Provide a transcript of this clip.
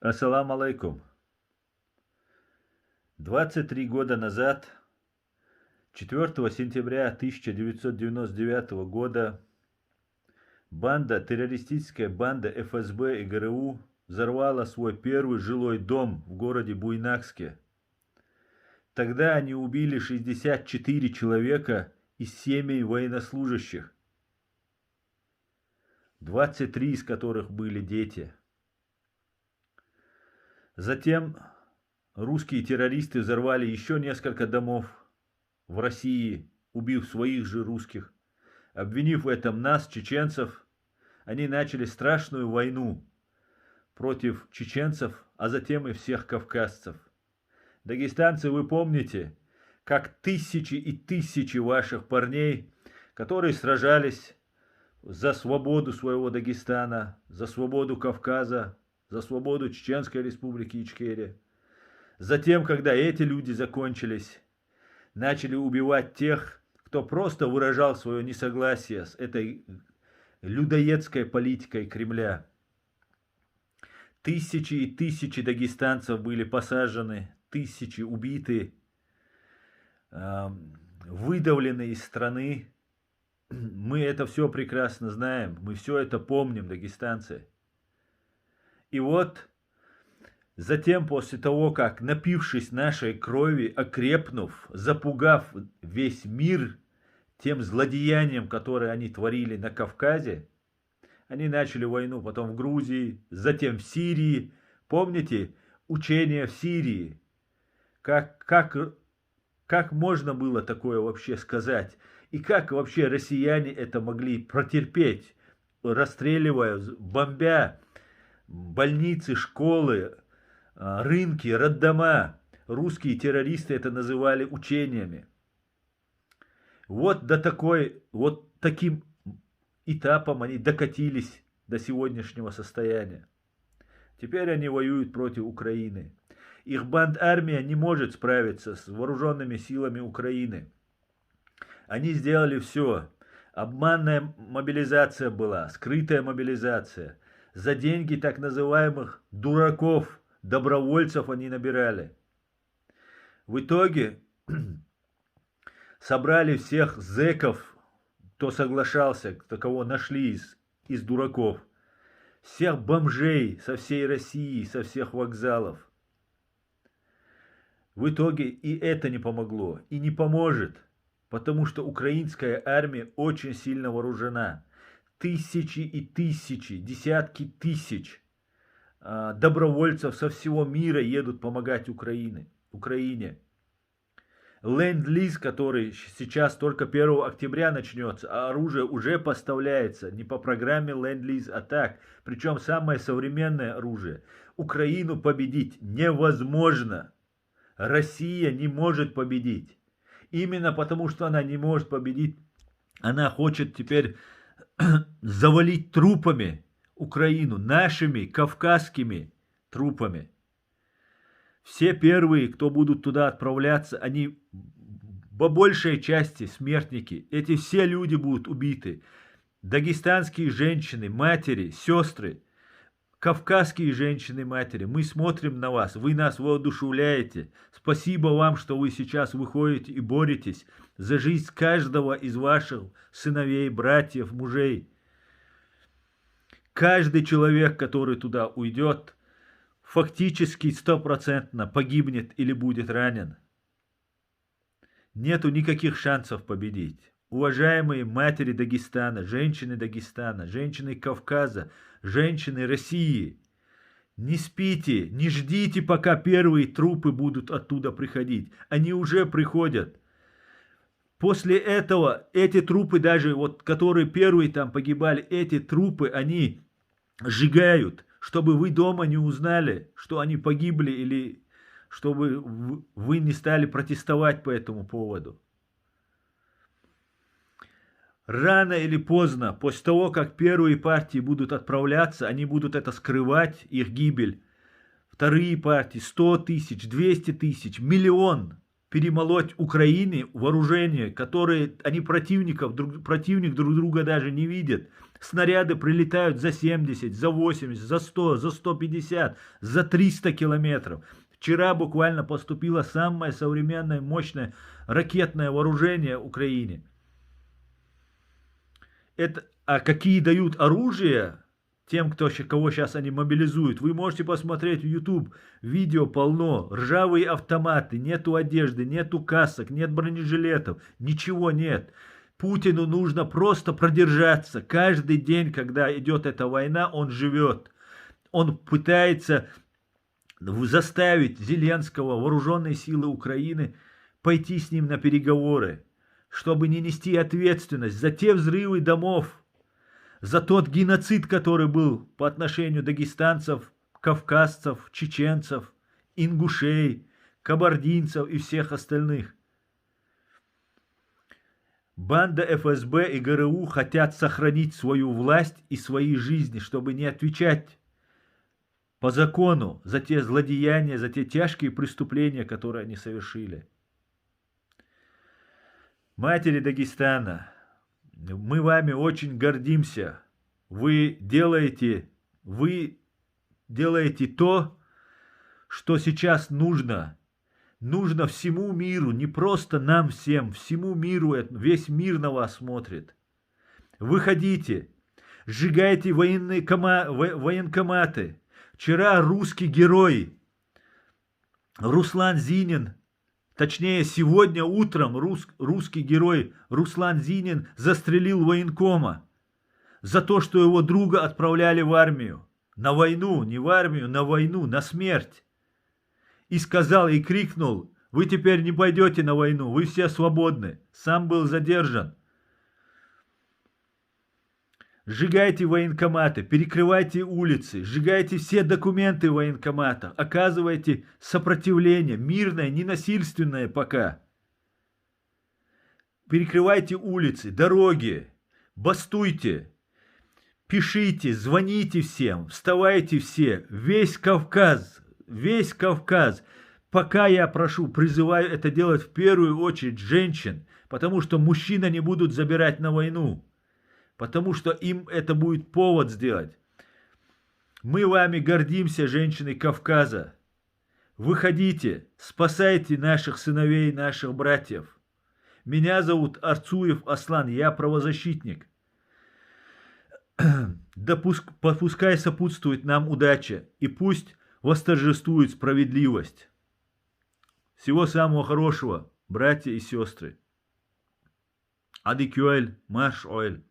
Ассаламу алейкум. 23 года назад, 4 сентября 1999 года, террористическая банда ФСБ и ГРУ взорвала свой первый жилой дом в городе Буйнакске. Тогда они убили 64 человека из семей военнослужащих, 23 из которых были дети. Затем русские террористы взорвали еще несколько домов в России, убив своих же русских. Обвинив в этом нас, чеченцев, они начали страшную войну против чеченцев, а затем и всех кавказцев. Дагестанцы, вы помните, как тысячи и тысячи ваших парней, которые сражались за свободу своего Дагестана, за свободу Кавказа, за свободу Чеченской республики Ичкерия. Затем, когда эти люди закончились, начали убивать тех, кто просто выражал свое несогласие с этой людоедской политикой Кремля. Тысячи и тысячи дагестанцев были посажены, тысячи убиты, выдавлены из страны. Мы это все прекрасно знаем, мы все это помним, дагестанцы. И вот, затем, после того, как, напившись нашей крови, окрепнув, запугав весь мир тем злодеянием, которое они творили на Кавказе, они начали войну потом в Грузии, затем в Сирии. Помните учения в Сирии? Как можно было такое вообще сказать? И как вообще россияне это могли протерпеть, расстреливая, бомбя больницы, школы, рынки, роддома? Русские террористы это называли учениями. Вот таким этапом они докатились до сегодняшнего состояния. Теперь они воюют против Украины. Их бандармия не может справиться с вооруженными силами Украины. Они сделали все. Обманная мобилизация была, скрытая мобилизация. За деньги так называемых дураков, добровольцев они набирали. В итоге собрали всех зэков, кто соглашался, кого нашли из дураков. Всех бомжей со всей России, со всех вокзалов. В итоге и это не помогло, и не поможет, потому что украинская армия очень сильно вооружена. Тысячи и тысячи, десятки тысяч добровольцев со всего мира едут помогать Украине. Ленд-лиз, который сейчас только 1 октября начнется, а оружие уже поставляется не по программе Ленд-лиз, а так. Причем самое современное оружие. Украину победить невозможно. Россия не может победить. Именно потому, что она не может победить, она хочет теперь завалить трупами Украину, нашими кавказскими трупами. Все первые, кто будут туда отправляться, они по большей части смертники. Эти все люди будут убиты. Дагестанские женщины, матери, сестры, кавказские женщины, матери. Мы смотрим на вас, вы нас воодушевляете. Спасибо вам, что вы сейчас выходите и боретесь за жизнь каждого из ваших сыновей, братьев, мужей. Каждый человек, который туда уйдет, фактически 100% погибнет или будет ранен. Нету никаких шансов победить. Уважаемые матери Дагестана, женщины Кавказа, женщины России, не спите, не ждите, пока первые трупы будут оттуда приходить. Они уже приходят. После этого эти трупы, даже вот, которые первые там погибали, эти трупы они сжигают, чтобы вы дома не узнали, что они погибли, или чтобы вы не стали протестовать по этому поводу. Рано или поздно, после того, как первые партии будут отправляться, они будут это скрывать, их гибель. Вторые партии, 100 тысяч, 200 тысяч, миллион. Перемолоть Украине вооружение, которые они противник друг друга даже не видят. Снаряды прилетают за 70, за 80, за 100, за 150, за 300 километров. Вчера буквально поступило самое современное, мощное ракетное вооружение Украине. А какие дают оружие тем, кого сейчас они мобилизуют? Вы можете посмотреть в YouTube, видео полно, ржавые автоматы, нету одежды, нету касок, нет бронежилетов, ничего нет. Путину нужно просто продержаться. Каждый день, когда идет эта война, он живет. Он пытается заставить Зеленского, вооруженные силы Украины, пойти с ним на переговоры, чтобы не нести ответственность за те взрывы домов, за тот геноцид, который был по отношению дагестанцев, кавказцев, чеченцев, ингушей, кабардинцев и всех остальных. Банда ФСБ и ГРУ хотят сохранить свою власть и свои жизни, чтобы не отвечать по закону за те злодеяния, за те тяжкие преступления, которые они совершили. Матери Дагестана, мы вами очень гордимся. Вы делаете то, что сейчас нужно. Нужно всему миру, не просто нам всем, всему миру, весь мир на вас смотрит. Выходите, сжигайте военкоматы. Вчера русский герой Руслан Зинин, точнее сегодня утром русский герой Руслан Зинин застрелил военкома за то, что его друга отправляли в армию. На войну, не в армию, на войну, на смерть. И сказал, и крикнул: вы теперь не пойдете на войну, вы все свободны. Сам был задержан. Сжигайте военкоматы, перекрывайте улицы, сжигайте все документы военкомата, оказывайте сопротивление, мирное, ненасильственное пока. Перекрывайте улицы, дороги, бастуйте, пишите, звоните всем, вставайте все, весь Кавказ, пока я прошу, призываю это делать в первую очередь женщин, потому что мужчин не будут забирать на войну. Потому что им это будет повод сделать. Мы вами гордимся, женщины Кавказа. Выходите, спасайте наших сыновей, наших братьев. Меня зовут Арцуев Аслан, я правозащитник. Да пускай сопутствует нам удача, и пусть восторжествует справедливость. Всего самого хорошего, братья и сестры. Ади Кюэль, Маш Оэль.